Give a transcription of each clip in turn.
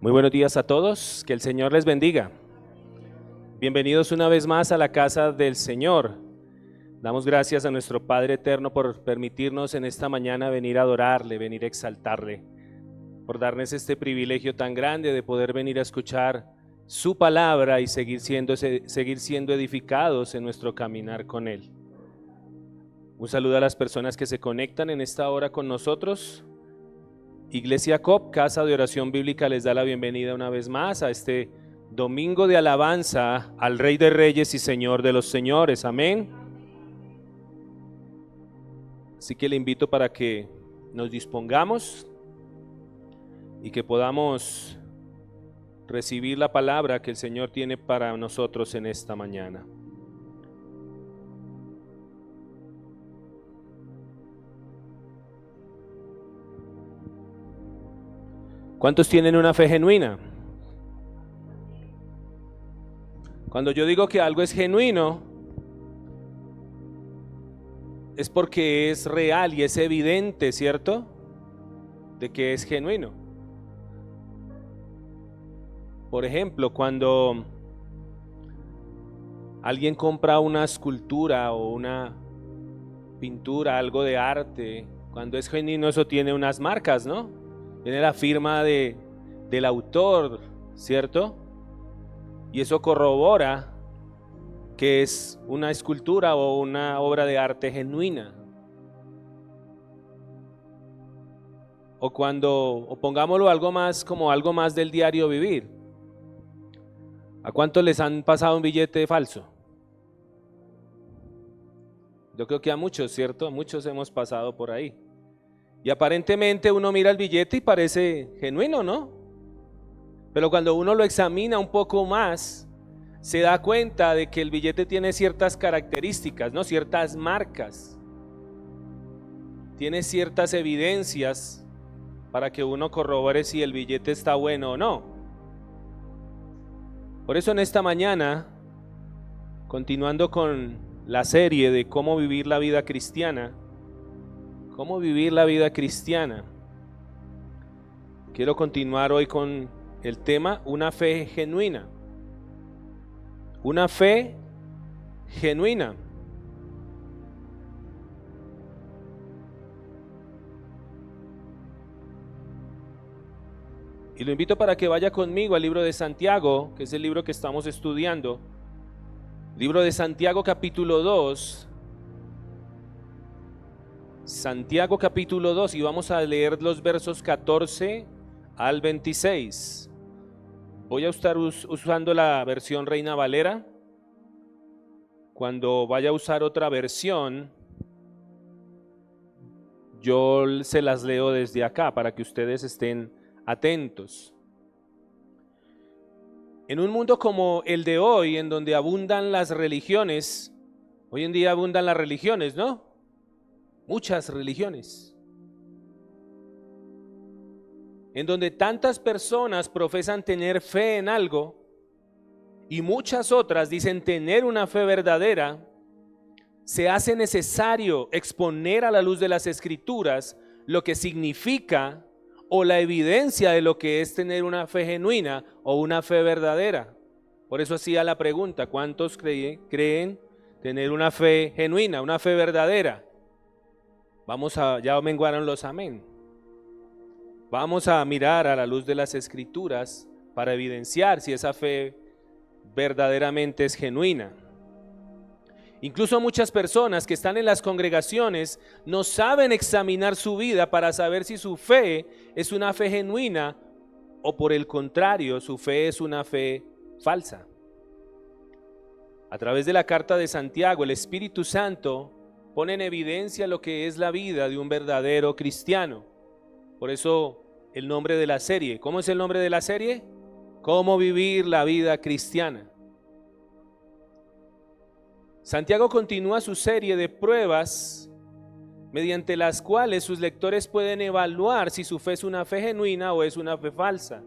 Muy buenos días a todos, que el Señor les bendiga. Bienvenidos una vez más a la casa del Señor. Damos gracias a nuestro Padre Eterno por permitirnos en esta mañana venir a adorarle, venir a exaltarle, por darnos este privilegio tan grande de poder venir a escuchar su palabra y seguir siendo edificados en nuestro caminar con Él. Un saludo a las personas que se conectan en esta hora con nosotros. Iglesia COP, Casa de Oración Bíblica, les da la bienvenida una vez más a este domingo de alabanza al Rey de Reyes y Señor de los Señores. Amén. Así que le invito para que nos dispongamos y que podamos recibir la palabra que el Señor tiene para nosotros en esta mañana. ¿Cuántos tienen una fe genuina? Cuando yo digo que algo es genuino, es porque es real y es evidente, ¿cierto? De que es genuino. Por ejemplo, cuando alguien compra una escultura o una pintura, algo de arte, cuando es genuino eso tiene unas marcas, ¿no? Tiene la firma del autor, ¿cierto? Y eso corrobora que es una escultura o una obra de arte genuina. O pongámoslo algo más como algo más del diario vivir. ¿A cuántos les han pasado un billete falso? Yo creo que a muchos, ¿cierto? Muchos hemos pasado por ahí. Y aparentemente uno mira el billete y parece genuino, ¿no? Pero cuando uno lo examina un poco más, se da cuenta de que el billete tiene ciertas características, ¿no? Ciertas marcas. Tiene ciertas evidencias para que uno corrobore si el billete está bueno o no. Por eso en esta mañana, continuando con la serie de cómo vivir la vida cristiana, quiero continuar hoy con el tema una fe genuina. Una fe genuina. Y lo invito para que vaya conmigo al libro de Santiago, que es el libro que estamos estudiando. Libro de Santiago capítulo 2. Santiago capítulo 2 y vamos a leer los versos 14 al 26. Voy a estar usando la versión Reina Valera. Cuando vaya a usar otra versión, yo se las leo desde acá para que ustedes estén atentos. En un mundo como el de hoy, en donde abundan las religiones, hoy en día abundan las religiones, ¿no? Muchas religiones, en donde tantas personas profesan tener fe en algo y muchas otras dicen tener una fe verdadera, se hace necesario exponer a la luz de las Escrituras lo que significa o la evidencia de lo que es tener una fe genuina o una fe verdadera. Por eso hacía la pregunta, ¿cuántos creen tener una fe genuina, una fe verdadera? Ya menguaron los amén. Vamos a mirar a la luz de las Escrituras para evidenciar si esa fe verdaderamente es genuina. Incluso muchas personas que están en las congregaciones no saben examinar su vida para saber si su fe es una fe genuina o por el contrario, su fe es una fe falsa. A través de la carta de Santiago, el Espíritu Santo pone en evidencia lo que es la vida de un verdadero cristiano. Por eso el nombre de la serie. ¿Cómo es el nombre de la serie? ¿Cómo vivir la vida cristiana? Santiago continúa su serie de pruebas mediante las cuales sus lectores pueden evaluar si su fe es una fe genuina o es una fe falsa.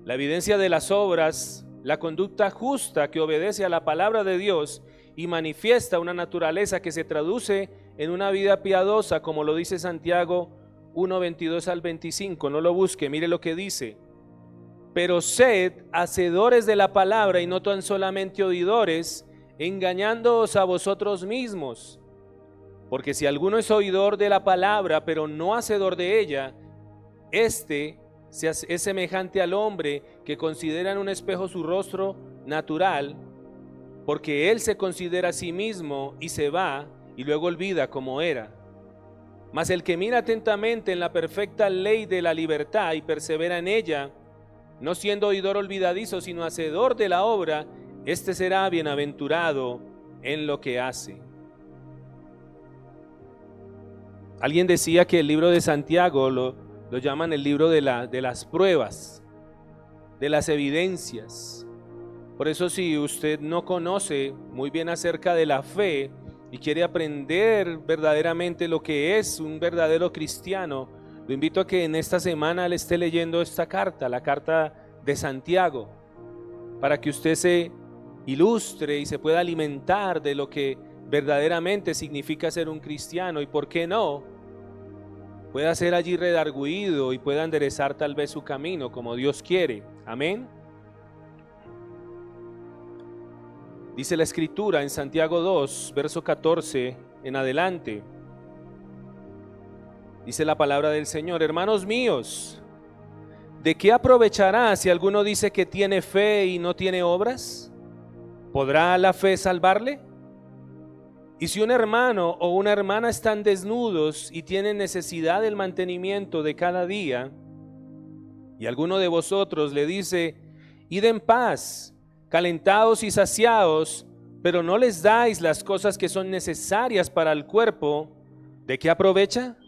La evidencia de las obras, la conducta justa que obedece a la palabra de Dios y manifiesta una naturaleza que se traduce en una vida piadosa, como lo dice Santiago 1, 22 al 25. No lo busque, mire lo que dice. pero sed hacedores de la palabra y no tan solamente oidores, engañándoos a vosotros mismos. Porque si alguno es oidor de la palabra, pero no hacedor de ella, este es semejante al hombre que considera en un espejo su rostro natural, porque él se considera a sí mismo y se va y luego olvida cómo era. Mas el que mira atentamente en la perfecta ley de la libertad y persevera en ella, no siendo oidor olvidadizo, sino hacedor de la obra, este será bienaventurado en lo que hace. Alguien decía que el libro de Santiago lo llaman el libro de las pruebas, de las evidencias. Por eso, si usted no conoce muy bien acerca de la fe y quiere aprender verdaderamente lo que es un verdadero cristiano, lo invito a que en esta semana le esté leyendo esta carta, la carta de Santiago, para que usted se ilustre y se pueda alimentar de lo que verdaderamente significa ser un cristiano, y por qué no, pueda ser allí redarguido y pueda enderezar tal vez su camino como Dios quiere. Amén. Dice la Escritura en Santiago 2, verso 14 en adelante. Dice la palabra del Señor: hermanos míos, ¿de qué aprovechará si alguno dice que tiene fe y no tiene obras? ¿Podrá la fe salvarle? Y si un hermano o una hermana están desnudos y tienen necesidad del mantenimiento de cada día, y alguno de vosotros le dice: id en paz, calentados y saciados, pero no les dais las cosas que son necesarias para el cuerpo, ¿de qué aprovecha?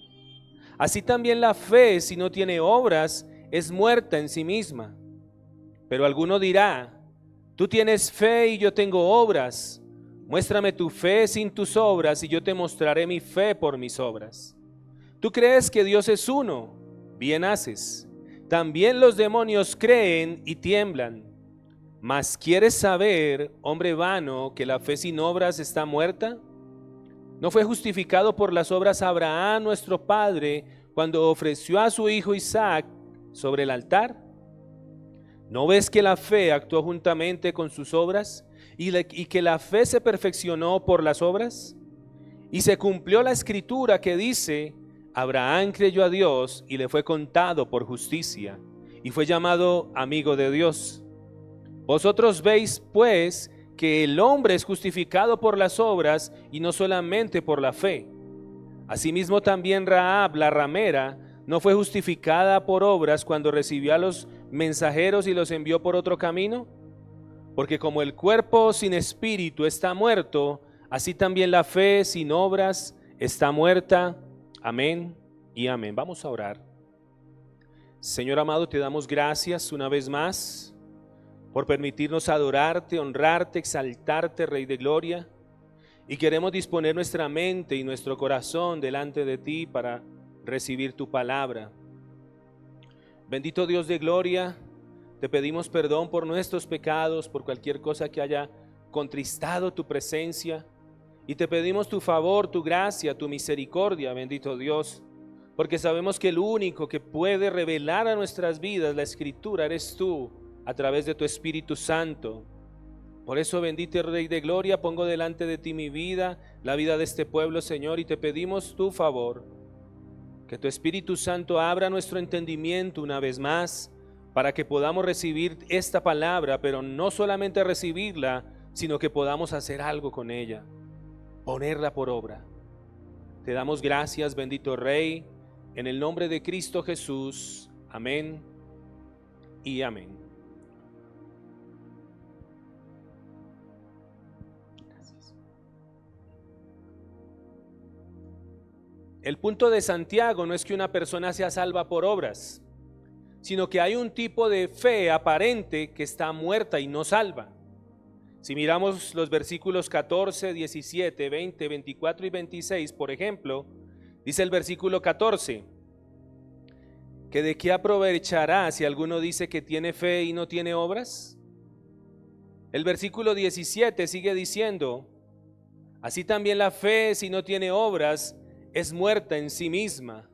Así también la fe, si no tiene obras, es muerta en sí misma. Pero alguno dirá: tú tienes fe y yo tengo obras. Muéstrame tu fe sin tus obras y yo te mostraré mi fe por mis obras. Tú crees que Dios es uno, bien haces. También los demonios creen y tiemblan. Mas ¿quieres saber, hombre vano, que la fe sin obras está muerta? ¿No fue justificado por las obras Abraham, nuestro padre, cuando ofreció a su hijo Isaac sobre el altar? ¿No ves que la fe actuó juntamente con sus obras y que la fe se perfeccionó por las obras? Y se cumplió la escritura que dice: Abraham creyó a Dios y le fue contado por justicia, y fue llamado amigo de Dios. Vosotros veis, pues, que el hombre es justificado por las obras y no solamente por la fe. Asimismo también Rahab, la ramera, no fue justificada por obras cuando recibió a los mensajeros y los envió por otro camino. Porque como el cuerpo sin espíritu está muerto, así también la fe sin obras está muerta. Amén y amén. Vamos a orar. Señor amado, te damos gracias una vez más por permitirnos adorarte, honrarte, exaltarte, Rey de Gloria. Y queremos disponer nuestra mente y nuestro corazón delante de ti para recibir tu palabra. Bendito Dios de gloria, te pedimos perdón por nuestros pecados, por cualquier cosa que haya contristado tu presencia. Y te pedimos tu favor, tu gracia, tu misericordia, bendito Dios. Porque sabemos que el único que puede revelar a nuestras vidas la Escritura eres tú, a través de tu Espíritu Santo. Por eso, bendito Rey de Gloria, pongo delante de ti mi vida, la vida de este pueblo, Señor, y te pedimos tu favor. Que tu Espíritu Santo abra nuestro entendimiento una vez más, para que podamos recibir esta palabra, pero no solamente recibirla, sino que podamos hacer algo con ella, ponerla por obra. Te damos gracias, bendito Rey, en el nombre de Cristo Jesús. Amén y amén. El punto de Santiago no es que una persona sea salva por obras, sino que hay un tipo de fe aparente que está muerta y no salva. Si miramos los versículos 14, 17, 20, 24 y 26, por ejemplo, dice el versículo 14, que de qué aprovechará si alguno dice que tiene fe y no tiene obras. El versículo 17 sigue diciendo: así también la fe, si no tiene obras, es muerta en sí misma.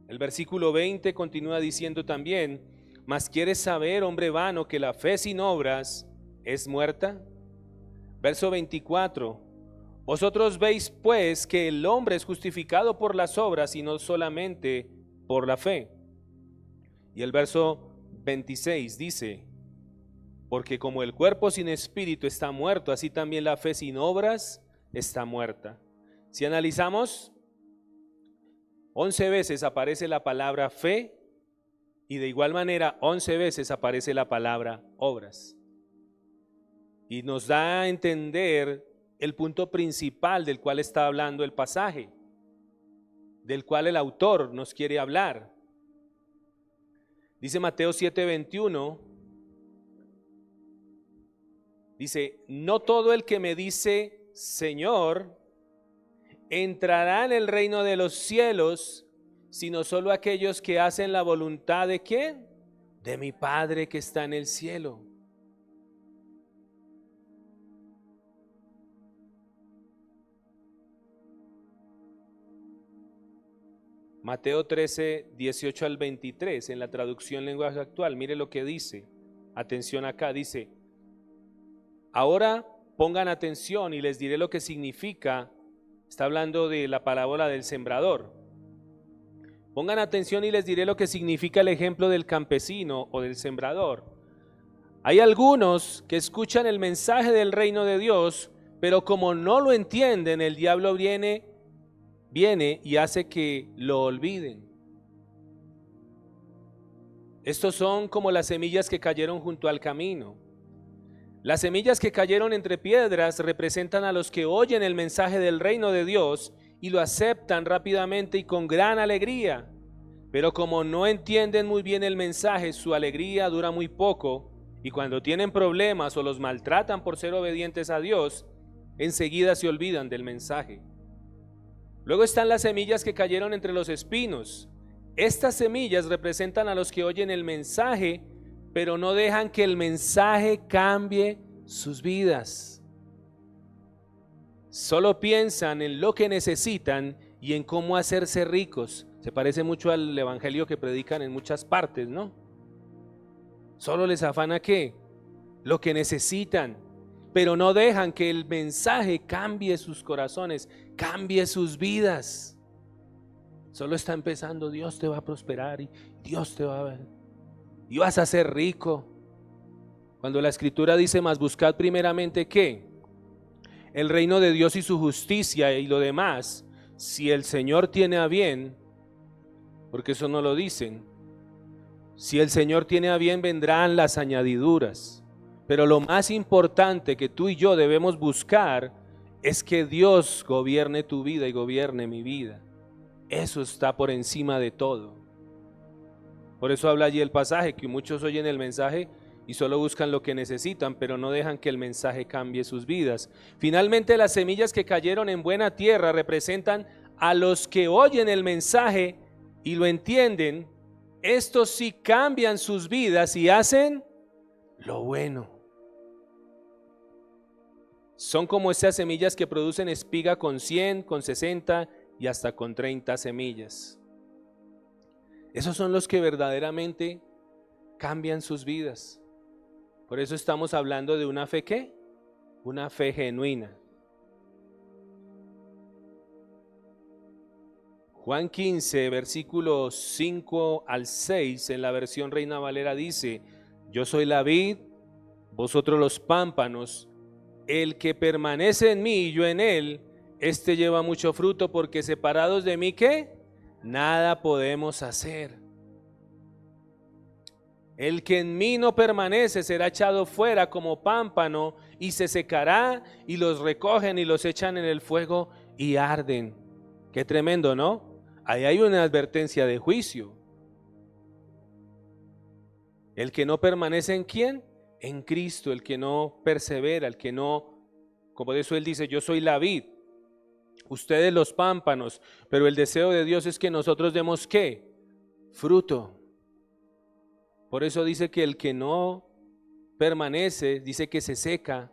El versículo 20 continúa diciendo también: Mas ¿quieres saber, hombre vano, que la fe sin obras es muerta? Verso 24. Vosotros veis pues que el hombre es justificado por las obras y no solamente por la fe. Y el verso 26 dice: porque como el cuerpo sin espíritu está muerto, así también la fe sin obras está muerta. Si analizamos, 11 veces aparece la palabra fe y de igual manera 11 veces aparece la palabra obras. Y nos da a entender el punto principal del cual está hablando el pasaje, del cual el autor nos quiere hablar. Dice Mateo 7:21, dice: no todo el que me dice Señor entrará en el reino de los cielos, sino solo aquellos que hacen la voluntad ¿de quién? De mi Padre que está en el cielo. Mateo 13, 18 al 23, en la traducción lenguaje actual, mire lo que dice. Atención acá, dice: ahora pongan atención y les diré lo que significa. Está hablando de la parábola del sembrador. Pongan atención y les diré lo que significa el ejemplo del campesino o del sembrador. Hay algunos que escuchan el mensaje del reino de Dios, pero como no lo entienden, el diablo viene y hace que lo olviden. Estos son como las semillas que cayeron junto al camino. Las semillas que cayeron entre piedras representan a los que oyen el mensaje del reino de Dios y lo aceptan rápidamente y con gran alegría. Pero como no entienden muy bien el mensaje, su alegría dura muy poco, y cuando tienen problemas o los maltratan por ser obedientes a Dios, enseguida se olvidan del mensaje. Luego están las semillas que cayeron entre los espinos. Estas semillas representan a los que oyen el mensaje, pero no dejan que el mensaje cambie sus vidas. Solo piensan en lo que necesitan y en cómo hacerse ricos. Se parece mucho al evangelio que predican en muchas partes, ¿no? Solo les afana ¿qué? Lo que necesitan, pero no dejan que el mensaje cambie sus corazones, cambie sus vidas. Solo está empezando: Dios te va a prosperar y Dios te va a ver y vas a ser rico. Cuando la escritura dice: mas buscad primeramente ¿qué? El reino de Dios y su justicia, y lo demás, si el Señor tiene a bien, porque eso no lo dicen, si el Señor tiene a bien vendrán las añadiduras. Pero lo más importante que tú y yo debemos buscar es que Dios gobierne tu vida y gobierne mi vida. Eso está por encima de todo. Por eso habla allí el pasaje, que muchos oyen el mensaje y solo buscan lo que necesitan, pero no dejan que el mensaje cambie sus vidas. Finalmente, las semillas que cayeron en buena tierra representan a los que oyen el mensaje y lo entienden. Estos sí cambian sus vidas y hacen lo bueno. Son como esas semillas que producen espiga con 100, con 60 y hasta con 30 semillas. Esos son los que verdaderamente cambian sus vidas. Por eso estamos hablando de una fe ¿qué? Una fe genuina. Juan 15, versículos 5 al 6, en la versión Reina Valera dice: yo soy la vid, vosotros los pámpanos. El que permanece en mí y yo en él, este lleva mucho fruto, porque separados de mí ¿qué? Nada podemos hacer. El que en mí no permanece será echado fuera como pámpano y se secará, y los recogen y los echan en el fuego y arden. Qué tremendo, ¿no? Ahí hay una advertencia de juicio. El que no permanece ¿en quién? En Cristo. El que no persevera, el que no, como de eso él dice: yo soy la vid, ustedes los pámpanos, pero el deseo de Dios es que nosotros demos ¿qué? Fruto. Por eso dice que el que no permanece, dice que se seca.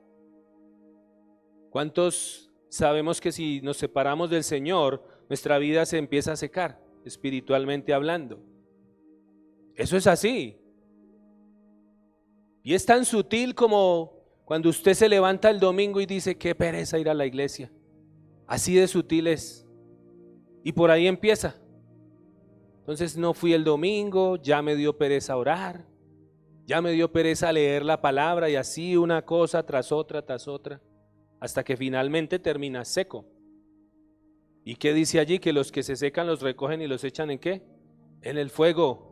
¿Cuántos sabemos que si nos separamos del Señor, nuestra vida se empieza a secar, espiritualmente hablando? Eso es así. Y es tan sutil como cuando usted se levanta el domingo y dice, qué pereza ir a la iglesia. Así de sutil es. Y por ahí empieza. Entonces no fui el domingo, ya me dio pereza orar, ya me dio pereza leer la palabra, y así una cosa tras otra, hasta que finalmente termina seco. ¿Y qué dice allí? Que los que se secan los recogen y los echan ¿en qué? En el fuego.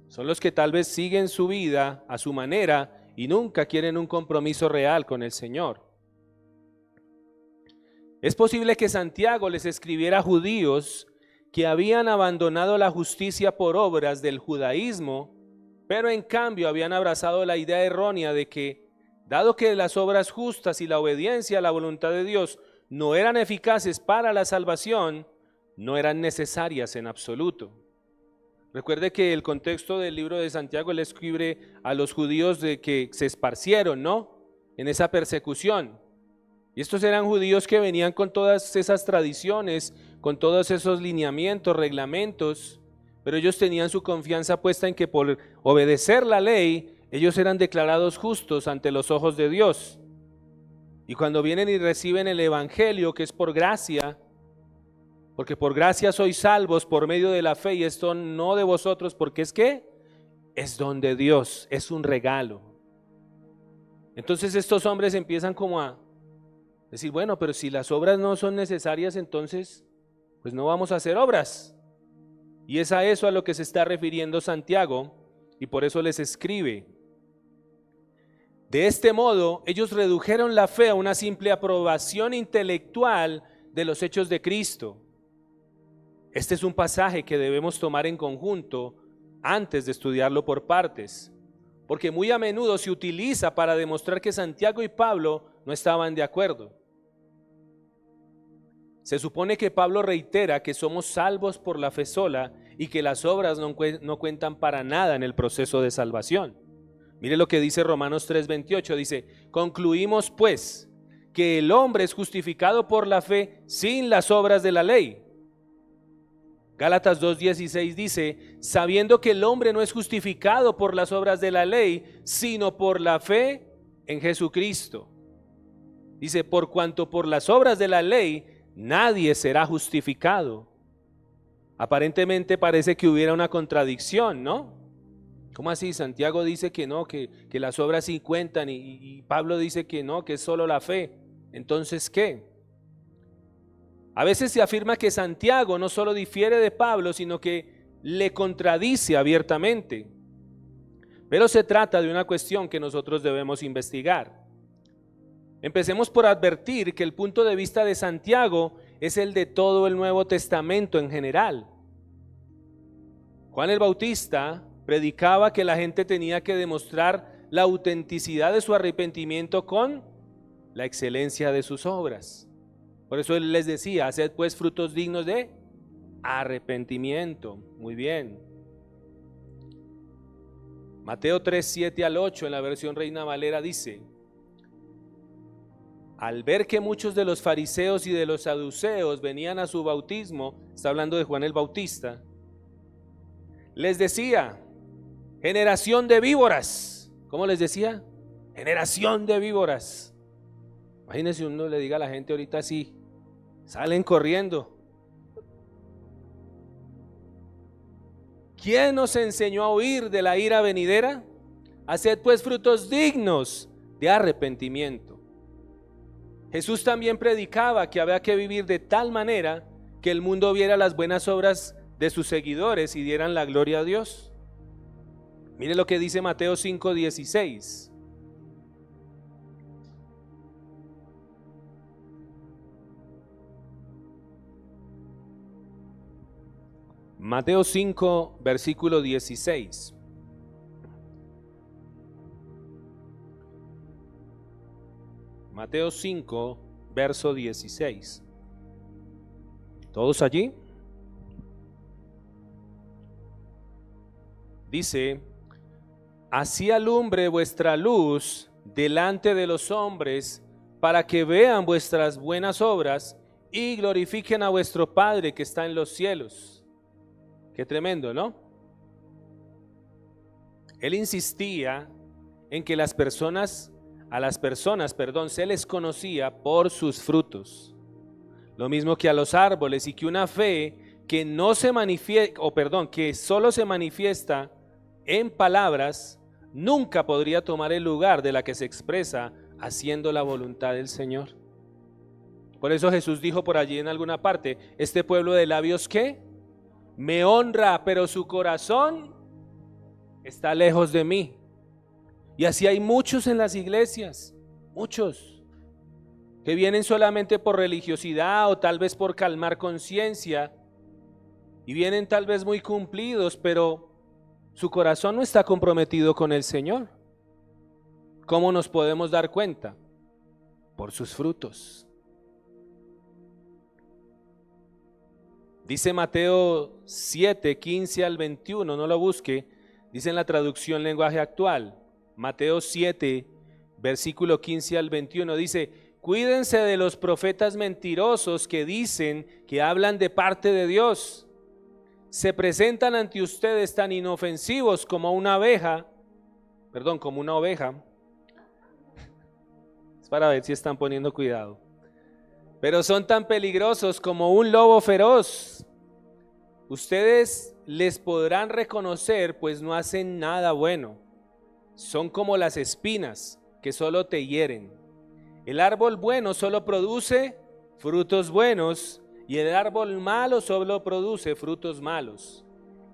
Son los que tal vez siguen su vida a su manera y nunca quieren un compromiso real con el Señor. Es posible que Santiago les escribiera a judíos que habían abandonado la justicia por obras del judaísmo, pero en cambio habían abrazado la idea errónea de que, dado que las obras justas y la obediencia a la voluntad de Dios no eran eficaces para la salvación, no eran necesarias en absoluto. Recuerde que el contexto del libro de Santiago le escribe a los judíos de que se esparcieron, ¿no?, en esa persecución. Y estos eran judíos que venían con todas esas tradiciones, con todos esos lineamientos, reglamentos, pero ellos tenían su confianza puesta en que por obedecer la ley, ellos eran declarados justos ante los ojos de Dios. Y cuando vienen y reciben el evangelio, que es por gracia, porque por gracia sois salvos por medio de la fe, y esto no de vosotros, porque es que es don de Dios, es un regalo. Entonces estos hombres empiezan como a decir, bueno, pero si las obras no son necesarias, entonces pues no vamos a hacer obras. Y es a eso a lo que se está refiriendo Santiago, y por eso les escribe. De este modo, ellos redujeron la fe a una simple aprobación intelectual de los hechos de Cristo. Este es un pasaje que debemos tomar en conjunto antes de estudiarlo por partes, porque muy a menudo se utiliza para demostrar que Santiago y Pablo no estaban de acuerdo. Se supone que Pablo reitera que somos salvos por la fe sola y que las obras no cuentan para nada en el proceso de salvación. Mire lo que dice Romanos 3:28, dice, concluimos pues que el hombre es justificado por la fe sin las obras de la ley. Gálatas 2:16 dice, sabiendo que el hombre no es justificado por las obras de la ley, sino por la fe en Jesucristo. Dice, por cuanto por las obras de la ley nadie será justificado. Aparentemente parece que hubiera una contradicción, ¿no? ¿Cómo así? Santiago dice que no, que las obras sí cuentan, y Pablo dice que no, que es solo la fe. Entonces, ¿qué? A veces se afirma que Santiago no solo difiere de Pablo, sino que le contradice abiertamente. Pero se trata de una cuestión que nosotros debemos investigar. Empecemos por advertir que el punto de vista de Santiago es el de todo el Nuevo Testamento en general. Juan el Bautista predicaba que la gente tenía que demostrar la autenticidad de su arrepentimiento con la excelencia de sus obras. Por eso él les decía, haced pues frutos dignos de arrepentimiento. Muy bien. Mateo 3:7-8 en la versión Reina Valera dice, al ver que muchos de los fariseos y de los saduceos venían a su bautismo, está hablando de Juan el Bautista, les decía, generación de víboras. ¿Cómo les decía? Generación de víboras. Imagínense uno le diga a la gente ahorita así, salen corriendo. ¿Quién nos enseñó a huir de la ira venidera? Haced pues frutos dignos de arrepentimiento. Jesús también predicaba que había que vivir de tal manera que el mundo viera las buenas obras de sus seguidores y dieran la gloria a Dios. Mire lo que dice Mateo 5:16. Mateo 5, versículo 16. Mateo 5, verso 16. ¿Todos allí? Dice, así alumbre vuestra luz delante de los hombres, para que vean vuestras buenas obras y glorifiquen a vuestro Padre que está en los cielos. Qué tremendo, ¿no? Él insistía en que a las personas, se les conocía por sus frutos. Lo mismo que a los árboles, y que una fe que no se manifiesta, que solo se manifiesta en palabras, nunca podría tomar el lugar de la que se expresa haciendo la voluntad del Señor. Por eso Jesús dijo por allí en alguna parte: este pueblo de labios, ¿qué? Me honra, pero su corazón está lejos de mí. Y así hay muchos en las iglesias, muchos, que vienen solamente por religiosidad o tal vez por calmar conciencia, y vienen tal vez muy cumplidos, pero su corazón no está comprometido con el Señor. ¿Cómo nos podemos dar cuenta? Por sus frutos. Dice Mateo 7, 15 al 21, no lo busque, dice en la traducción lenguaje actual. Mateo 7, versículo 15 al 21, dice: cuídense de los profetas mentirosos que dicen que hablan de parte de Dios. Se presentan ante ustedes tan inofensivos como una oveja. Es para ver si están poniendo cuidado. Pero son tan peligrosos como un lobo feroz. Ustedes les podrán reconocer, pues no hacen nada bueno. Son como las espinas que solo te hieren. El árbol bueno solo produce frutos buenos, y el árbol malo solo produce frutos malos.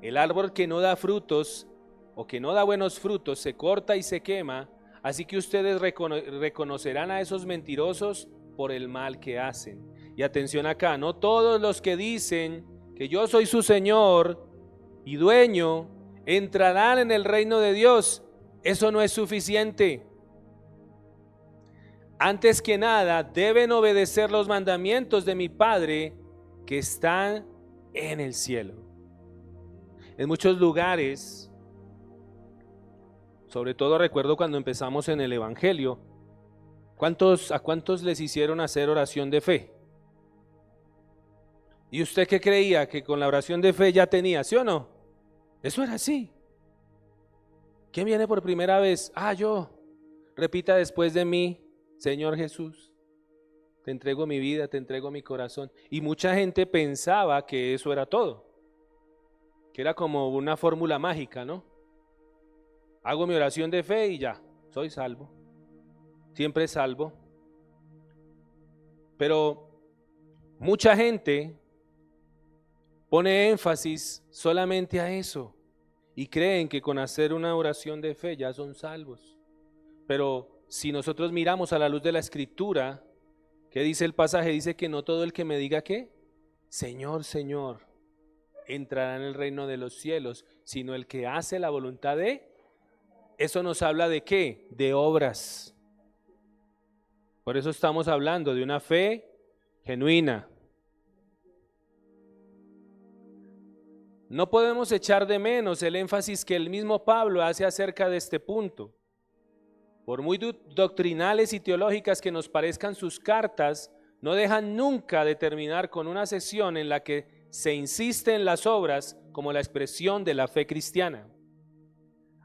El árbol que no da frutos o que no da buenos frutos se corta y se quema. Así que ustedes reconocerán a esos mentirosos por el mal que hacen. Y atención acá, no todos los que dicen que yo soy su Señor y dueño entrarán en el reino de Dios. Eso no es suficiente. Antes que nada, deben obedecer los mandamientos de mi Padre que está en el cielo. En muchos lugares, sobre todo recuerdo cuando empezamos en el Evangelio, ¿a cuántos les hicieron hacer oración de fe? ¿Y usted qué creía? ¿Que con la oración de fe ya tenía, sí o no? Eso era así. ¿Quién viene por primera vez? Yo. Repita después de mí: Señor Jesús, te entrego mi vida, te entrego mi corazón. Y mucha gente pensaba que eso era todo, que era como una fórmula mágica, ¿no? Hago mi oración de fe y ya, soy salvo, siempre salvo. Pero mucha gente pone énfasis solamente a eso y creen que con hacer una oración de fe ya son salvos. Pero si nosotros miramos a la luz de la Escritura, ¿qué dice el pasaje? Dice que no todo el que me diga ¿qué? Señor, Señor, entrará en el reino de los cielos, sino el que hace la voluntad de... Eso nos habla de ¿qué? De obras. Por eso estamos hablando de una fe genuina. No podemos echar de menos el énfasis que el mismo Pablo hace acerca de este punto. Por muy doctrinales y teológicas que nos parezcan sus cartas, no dejan nunca de terminar con una sesión en la que se insiste en las obras como la expresión de la fe cristiana.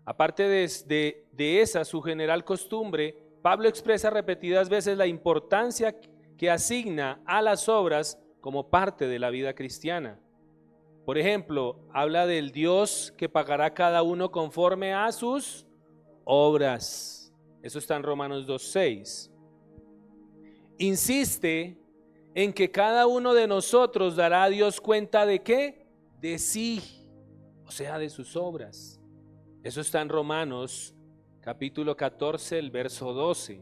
Aparte de esa su general costumbre, Pablo expresa repetidas veces la importancia que asigna a las obras como parte de la vida cristiana. Por ejemplo, habla del Dios que pagará a cada uno conforme a sus obras. Eso está en Romanos 2:6. Insiste en que cada uno de nosotros dará a Dios cuenta ¿de qué? De sí, o sea, de sus obras. Eso está en Romanos capítulo 14, el verso 12.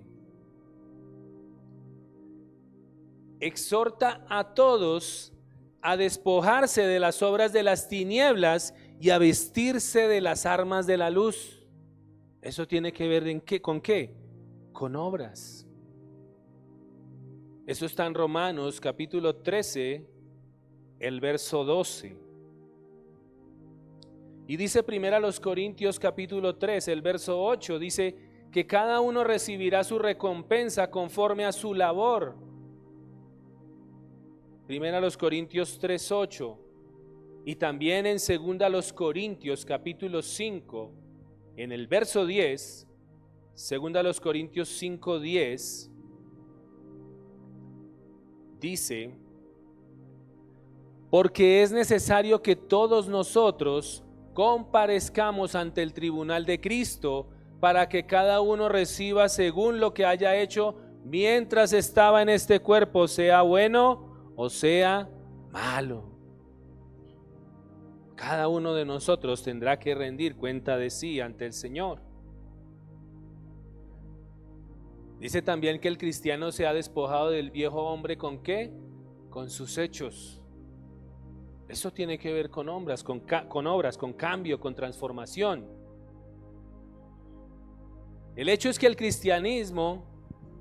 Exhorta a todos a despojarse de las obras de las tinieblas y a vestirse de las armas de la luz. Eso tiene que ver ¿con qué? Con obras. Eso está en Romanos capítulo 13, el verso 12. Y dice primero a los Corintios capítulo 3, el verso 8, dice que cada uno recibirá su recompensa conforme a su labor. Primero a los Corintios 3, 8. Y también en segunda a los Corintios capítulo 5, En el verso 10, segunda a los Corintios 5:10, dice: porque es necesario que todos nosotros comparezcamos ante el tribunal de Cristo, para que cada uno reciba según lo que haya hecho mientras estaba en este cuerpo, sea bueno o sea malo. Cada uno de nosotros tendrá que rendir cuenta de sí ante el Señor. Dice también que el cristiano se ha despojado del viejo hombre, ¿con qué? Con sus hechos. Eso tiene que ver con obras, con cambio, con transformación. El hecho es que el cristianismo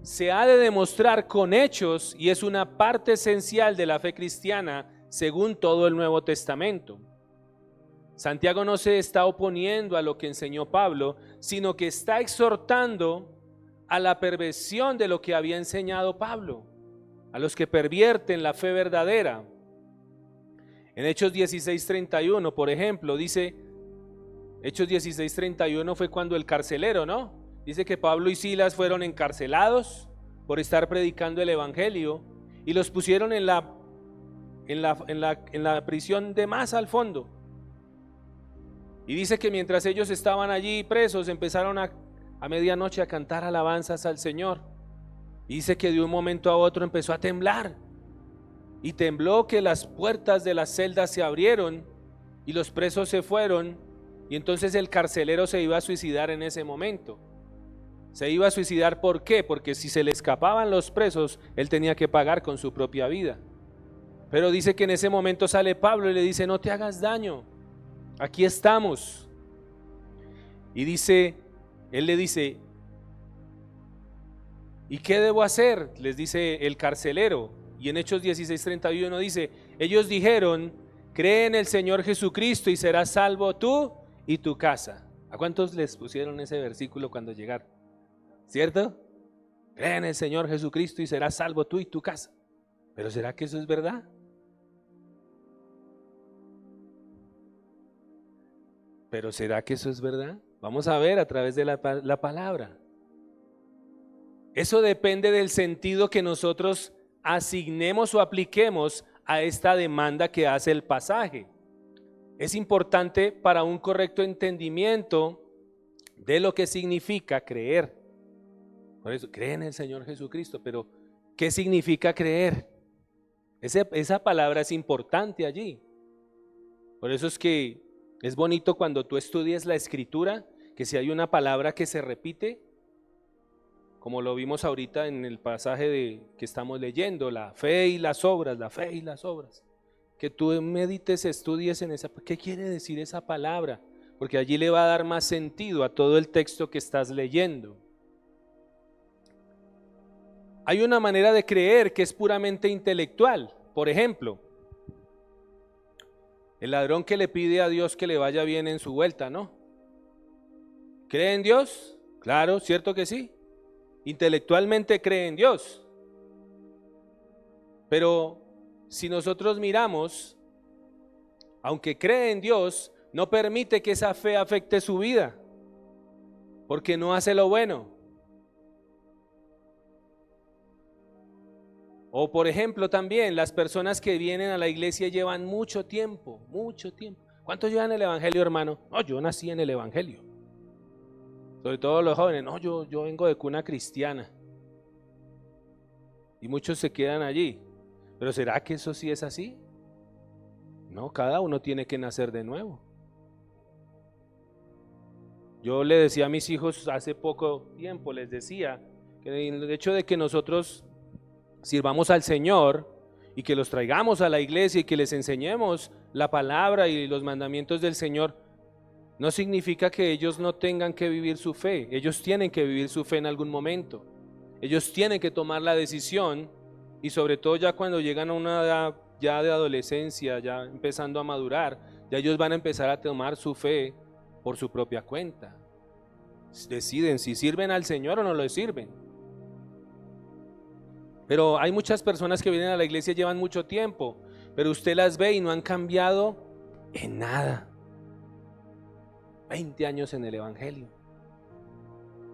se ha de demostrar con hechos y es una parte esencial de la fe cristiana según todo el Nuevo Testamento. Santiago no se está oponiendo a lo que enseñó Pablo, sino que está exhortando a la perversión de lo que había enseñado Pablo, a los que pervierten la fe verdadera. En Hechos 16:31, por ejemplo, dice, Hechos 16:31 fue cuando el carcelero, ¿no? Dice que Pablo y Silas fueron encarcelados por estar predicando el evangelio y los pusieron en la prisión de más al fondo. Y dice que mientras ellos estaban allí presos, empezaron a medianoche a cantar alabanzas al Señor. Y dice que de un momento a otro empezó a temblar. Y tembló que las puertas de las celdas se abrieron y los presos se fueron. Y entonces el carcelero se iba a suicidar en ese momento. Se iba a suicidar, ¿por qué? Porque si se le escapaban los presos, él tenía que pagar con su propia vida. Pero dice que en ese momento sale Pablo y le dice: no te hagas daño, aquí estamos. Y dice, él le dice: ¿y qué debo hacer?, les dice el carcelero. Y en Hechos 16:31 dice: ellos dijeron: cree en el Señor Jesucristo y serás salvo tú y tu casa. ¿A cuántos les pusieron ese versículo cuando llegaron? ¿Cierto? Cree en el Señor Jesucristo y serás salvo tú y tu casa. ¿Pero será que eso es verdad? ¿Pero será que eso es verdad? Vamos a ver a través de la palabra. Eso depende del sentido que nosotros asignemos o apliquemos a esta demanda que hace el pasaje. Es importante para un correcto entendimiento de lo que significa creer. Por eso, cree en el Señor Jesucristo, pero ¿qué significa creer? Esa palabra es importante allí. Por eso es que es bonito cuando tú estudias la Escritura, que si hay una palabra que se repite, como lo vimos ahorita en el pasaje que estamos leyendo, la fe y las obras, la fe y las obras, que tú medites, estudies en esa, ¿qué quiere decir esa palabra? Porque allí le va a dar más sentido a todo el texto que estás leyendo. Hay una manera de creer que es puramente intelectual. Por ejemplo, el ladrón que le pide a Dios que le vaya bien en su vuelta, ¿no? ¿Cree en Dios? Claro, ¿cierto que sí? Intelectualmente cree en Dios. Pero si nosotros miramos, aunque cree en Dios, no permite que esa fe afecte su vida, porque no hace lo bueno. O por ejemplo también las personas que vienen a la iglesia llevan mucho tiempo. ¿Cuántos llevan el evangelio, hermano? No, yo nací en el evangelio. Sobre todo los jóvenes, no, yo vengo de cuna cristiana. Y muchos se quedan allí. Pero ¿será que eso sí es así? No, cada uno tiene que nacer de nuevo. Yo le decía a mis hijos hace poco tiempo, les decía que el hecho de que nosotros sirvamos al Señor y que los traigamos a la iglesia y que les enseñemos la palabra y los mandamientos del Señor, no significa que ellos no tengan que vivir su fe. Ellos tienen que vivir su fe en algún momento. Ellos tienen que tomar la decisión, y sobre todo ya cuando llegan a una edad ya de adolescencia, ya empezando a madurar, ya ellos van a empezar a tomar su fe por su propia cuenta. Deciden si sirven al Señor o no lo sirven. Pero hay muchas personas que vienen a la iglesia y llevan mucho tiempo, pero usted las ve y no han cambiado en nada. 20 años en el Evangelio,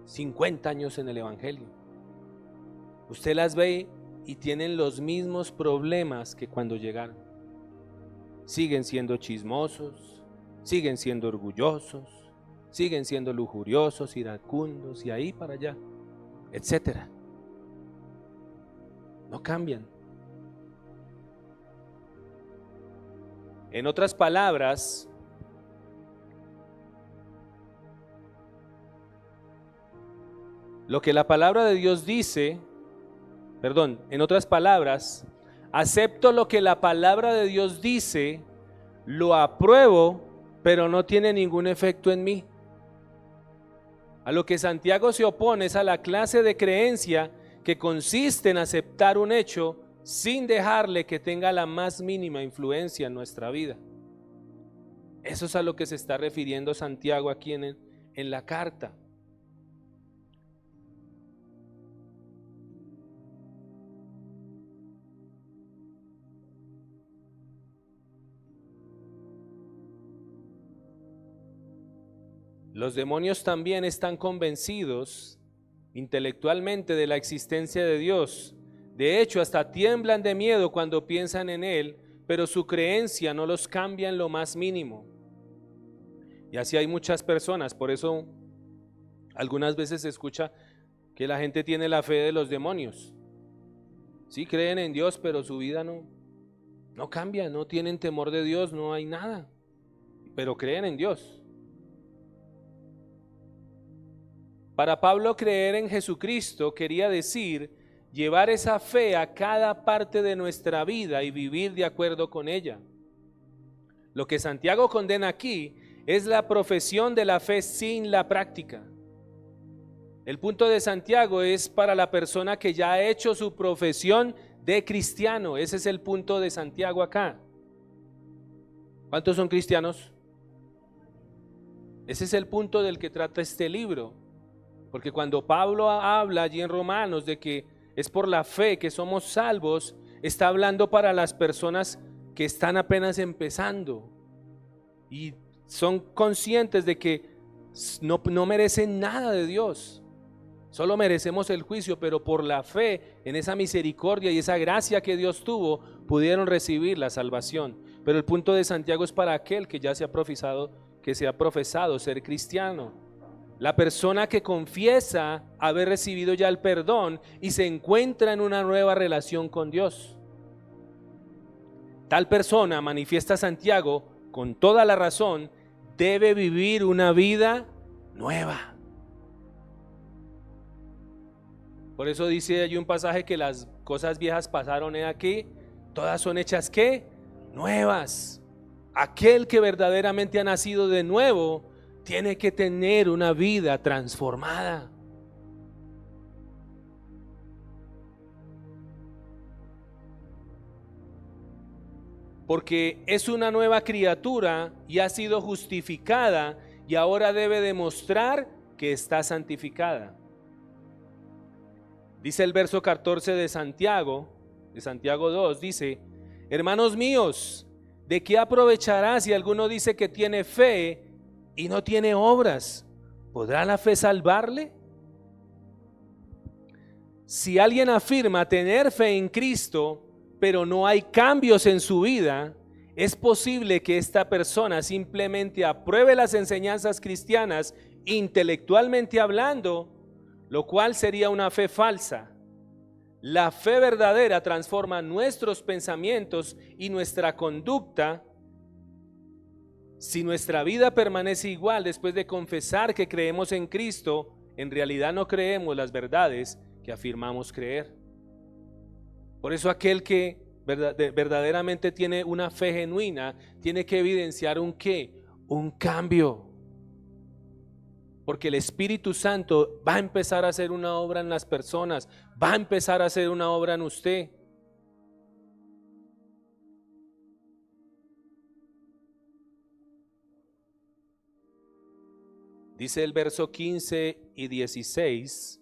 50 años en el Evangelio. Usted las ve y tienen los mismos problemas que cuando llegaron. Siguen siendo chismosos, siguen siendo orgullosos, siguen siendo lujuriosos, iracundos y ahí para allá, etcétera. No cambian. En otras palabras, lo que la palabra de Dios dice, en otras palabras, acepto lo que la palabra de Dios dice, lo apruebo, pero no tiene ningún efecto en mí. A lo que Santiago se opone es a la clase de creencia que consiste en aceptar un hecho sin dejarle que tenga la más mínima influencia en nuestra vida. Eso es a lo que se está refiriendo Santiago aquí en la carta. Los demonios también están convencidos intelectualmente de la existencia de Dios. De hecho, hasta tiemblan de miedo cuando piensan en Él, pero su creencia no los cambia en lo más mínimo. Y así hay muchas personas, por eso algunas veces se escucha que la gente tiene la fe de los demonios. Sí creen en Dios, pero su vida no cambia, no tienen temor de Dios, no hay nada, pero creen en Dios. Para Pablo, creer en Jesucristo quería decir llevar esa fe a cada parte de nuestra vida y vivir de acuerdo con ella. Lo que Santiago condena aquí es la profesión de la fe sin la práctica. El punto de Santiago es para la persona que ya ha hecho su profesión de cristiano. Ese es el punto de Santiago acá. ¿Cuántos son cristianos? Ese es el punto del que trata este libro. Porque cuando Pablo habla allí en Romanos de que es por la fe que somos salvos, está hablando para las personas que están apenas empezando y son conscientes de que no merecen nada de Dios, solo merecemos el juicio, pero por la fe en esa misericordia y esa gracia que Dios tuvo, pudieron recibir la salvación. Pero el punto de Santiago es para aquel que ya se ha profesado ser cristiano. La persona que confiesa haber recibido ya el perdón y se encuentra en una nueva relación con Dios. Tal persona, manifiesta Santiago, con toda la razón, debe vivir una vida nueva. Por eso dice allí un pasaje que las cosas viejas pasaron aquí, todas son hechas ¿qué? Nuevas. Aquel que verdaderamente ha nacido de nuevo tiene que tener una vida transformada. Porque es una nueva criatura y ha sido justificada y ahora debe demostrar que está santificada. Dice el verso 14 de Santiago 2, dice: hermanos míos, ¿de qué aprovechará si alguno dice que tiene fe y no tiene obras? ¿Podrá la fe salvarle? Si alguien afirma tener fe en Cristo, pero no hay cambios en su vida, es posible que esta persona simplemente apruebe las enseñanzas cristianas intelectualmente hablando, lo cual sería una fe falsa. La fe verdadera transforma nuestros pensamientos y nuestra conducta. Si nuestra vida permanece igual después de confesar que creemos en Cristo, en realidad no creemos las verdades que afirmamos creer. Por eso aquel que verdaderamente tiene una fe genuina tiene que evidenciar un ¿qué? Un cambio. Porque el Espíritu Santo va a empezar a hacer una obra en las personas, va a empezar a hacer una obra en usted. Dice el verso 15 y 16,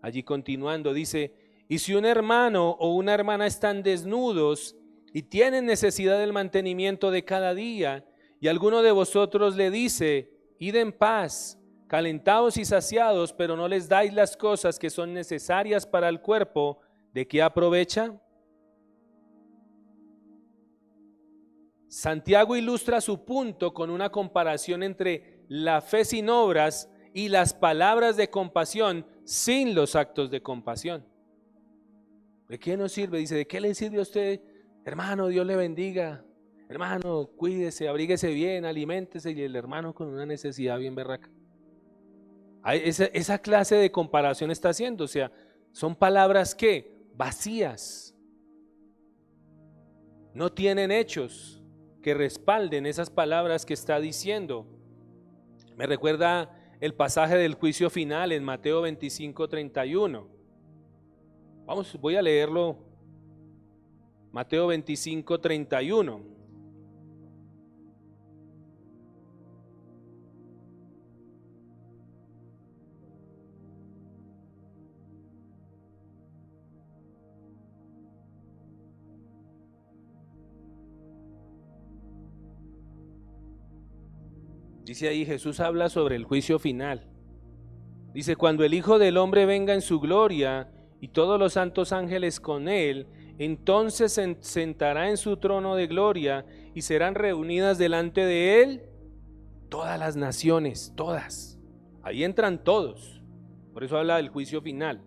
allí continuando, dice: y si un hermano o una hermana están desnudos y tienen necesidad del mantenimiento de cada día, y alguno de vosotros le dice: id en paz, calentados y saciados, pero no les dais las cosas que son necesarias para el cuerpo, ¿de qué aprovecha? Santiago ilustra su punto con una comparación entre la fe sin obras y las palabras de compasión sin los actos de compasión. ¿De qué nos sirve? Dice, ¿de qué le sirve a usted? Hermano, Dios le bendiga. Hermano, cuídese, abríguese bien, aliméntese, y el hermano con una necesidad bien berraca. Esa clase de comparación está haciendo, o sea, son palabras que vacías, no tienen hechos que respalden esas palabras que está diciendo. Me recuerda el pasaje del juicio final en Mateo 25:31. Voy a leerlo. Mateo 25:31. Dice ahí, Jesús habla sobre el juicio final. Dice, cuando el Hijo del Hombre venga en su gloria y todos los santos ángeles con él, entonces se sentará en su trono de gloria y serán reunidas delante de él todas las naciones, todas. Ahí entran todos. Por eso habla del juicio final.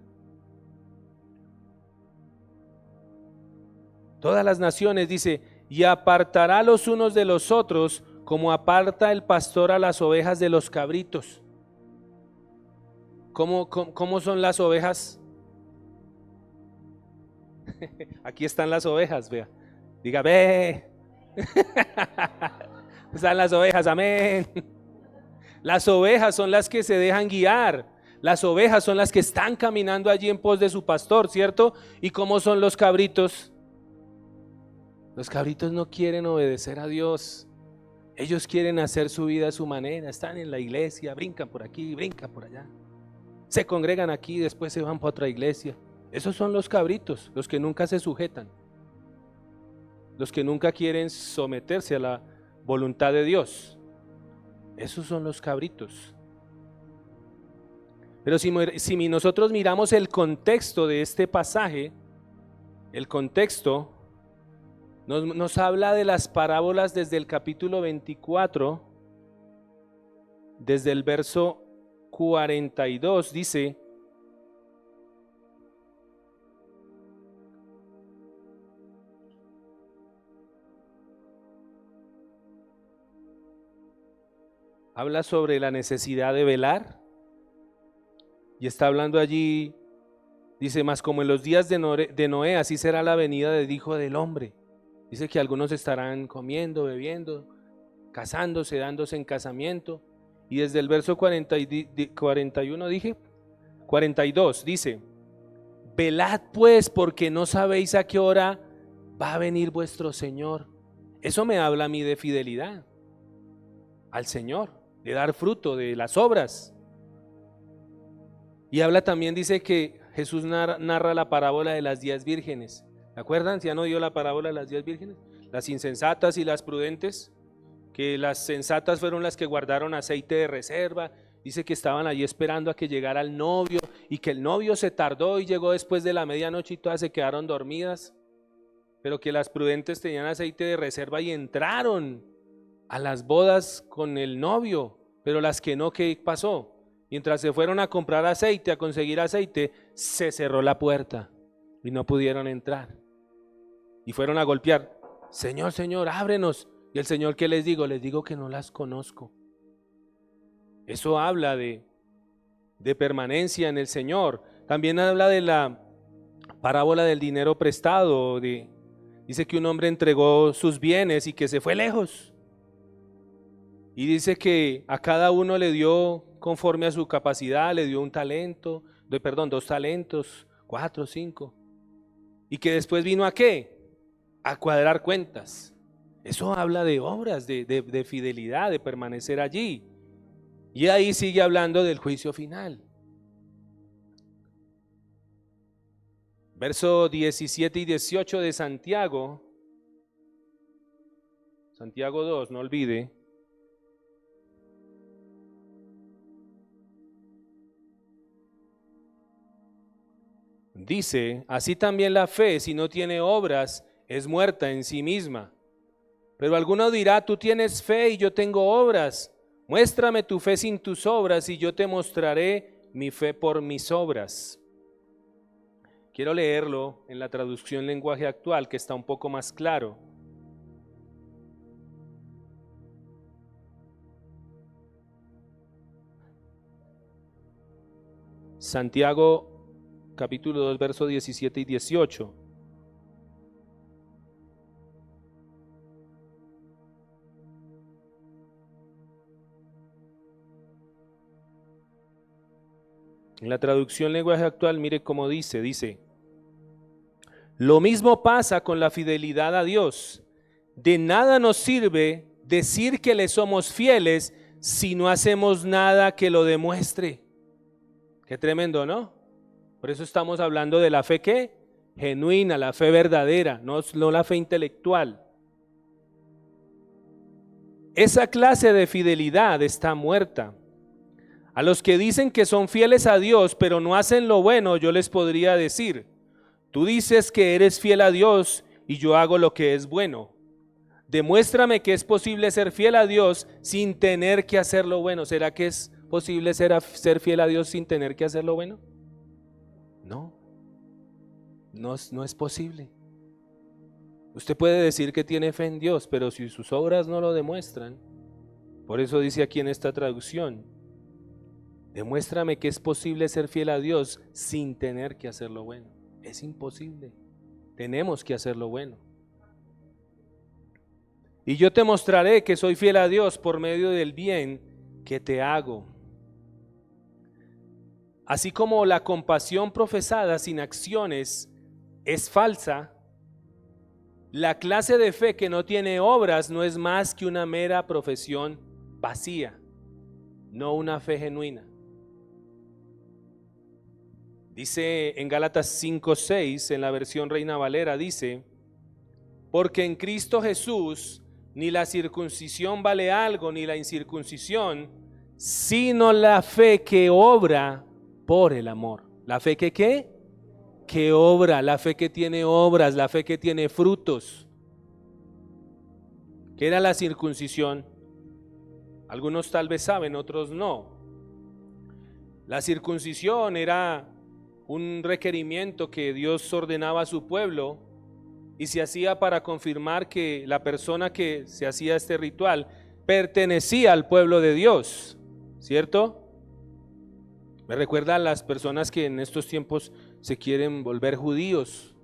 Todas las naciones, dice, y apartará los unos de los otros, como aparta el pastor a las ovejas de los cabritos. ¿Cómo son las ovejas? Aquí están las ovejas, vea. Diga, ve. Están las ovejas, amén. Las ovejas son las que se dejan guiar. Las ovejas son las que están caminando allí en pos de su pastor, ¿cierto? ¿Y cómo son los cabritos? Los cabritos no quieren obedecer a Dios. Ellos quieren hacer su vida a su manera. Están en la iglesia, brincan por aquí, brincan por allá. Se congregan aquí, después se van para otra iglesia. Esos son los cabritos, los que nunca se sujetan, los que nunca quieren someterse a la voluntad de Dios. Esos son los cabritos. Pero si nosotros miramos el contexto de este pasaje, el contexto nos habla de las parábolas desde el capítulo 24, desde el verso 42, dice: habla sobre la necesidad de velar, y está hablando allí, dice, más como en los días de Noé, así será la venida del Hijo del Hombre. Dice que algunos estarán comiendo, bebiendo, casándose, dándose en casamiento. Y desde el verso 41 dije, 42 dice: velad pues, porque no sabéis a qué hora va a venir vuestro Señor. Eso me habla a mí de fidelidad al Señor, de dar fruto de las obras. Y habla también, dice que Jesús narra la parábola de las 10 vírgenes. ¿Se acuerdan? ¿Ya no dio la parábola de las 10 vírgenes? Las insensatas y las prudentes, que las sensatas fueron las que guardaron aceite de reserva. Dice que estaban allí esperando a que llegara el novio, y que el novio se tardó y llegó después de la medianoche y todas se quedaron dormidas, pero que las prudentes tenían aceite de reserva y entraron a las bodas con el novio. Pero las que no, ¿qué pasó? Mientras se fueron a comprar aceite, a conseguir aceite, se cerró la puerta y no pudieron entrar. Y fueron a golpear: Señor, Señor, ábrenos. Y el Señor, ¿qué les digo? Les digo que no las conozco. Eso habla de permanencia en el Señor. También habla de la parábola del dinero prestado. Dice que un hombre entregó sus bienes y que se fue lejos. Y dice que a cada uno le dio conforme a su capacidad, le dio un talento, dos talentos, 4, 5. Y que después vino ¿a qué? A cuadrar cuentas. Eso habla de obras, de fidelidad, de permanecer allí. Y ahí sigue hablando del juicio final. Verso 17 y 18 de Santiago 2, no olvide. dice, así también la fe, si no tiene obras, es muerta en sí misma. Pero alguno dirá, tú tienes fe y yo tengo obras. Muéstrame tu fe sin tus obras y yo te mostraré mi fe por mis obras. Quiero leerlo en la traducción lenguaje actual, que está un poco más claro. Santiago capítulo 2, versos 17 y 18. En la traducción lenguaje actual, mire cómo dice, lo mismo pasa con la fidelidad a Dios. De nada nos sirve decir que le somos fieles si no hacemos nada que lo demuestre. Qué tremendo, ¿no? Por eso estamos hablando de la fe ¿qué? Genuina, la fe verdadera, no la fe intelectual. Esa clase de fidelidad está muerta. A los que dicen que son fieles a Dios, pero no hacen lo bueno, yo les podría decir, tú dices que eres fiel a Dios y yo hago lo que es bueno. Demuéstrame que es posible ser fiel a Dios sin tener que hacer lo bueno. ¿Será que es posible ser fiel a Dios sin tener que hacer lo bueno? No es posible. Usted puede decir que tiene fe en Dios, pero si sus obras no lo demuestran, por eso dice aquí en esta traducción, demuéstrame que es posible ser fiel a Dios sin tener que hacer lo bueno. Es imposible. Tenemos que hacer lo bueno. Y yo te mostraré que soy fiel a Dios por medio del bien que te hago. Así como la compasión profesada sin acciones es falsa, la clase de fe que no tiene obras no es más que una mera profesión vacía, no una fe genuina. Dice en Gálatas 5:6, en la versión Reina Valera, dice, porque en Cristo Jesús ni la circuncisión vale algo, ni la incircuncisión, sino la fe que obra por el amor. ¿La fe que qué? Que obra, la fe que tiene obras, la fe que tiene frutos. ¿Qué era la circuncisión? Algunos tal vez saben, otros no. La circuncisión era un requerimiento que Dios ordenaba a su pueblo y se hacía para confirmar que la persona que se hacía este ritual pertenecía al pueblo de Dios, ¿cierto? Me recuerda a las personas que en estos tiempos se quieren volver judíos,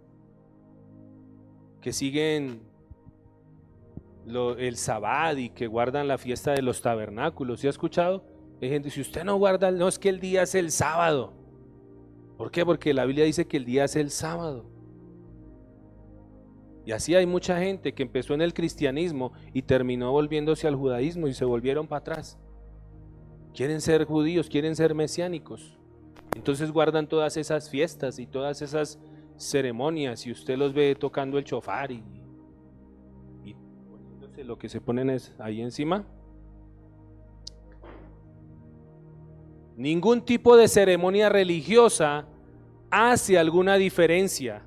que siguen el sabbat y que guardan la fiesta de los tabernáculos. ¿Sí ha escuchado? Hay gente, si usted no guarda, no, es que el día es el sábado. ¿Por qué? Porque la Biblia dice que el día es el sábado. Y así hay mucha gente que empezó en el cristianismo y terminó volviéndose al judaísmo y se volvieron para atrás. Quieren ser judíos, quieren ser mesiánicos. Entonces guardan todas esas fiestas y todas esas ceremonias y usted los ve tocando el shofar y poniéndose lo que se ponen es ahí encima. Ningún tipo de ceremonia religiosa hace alguna diferencia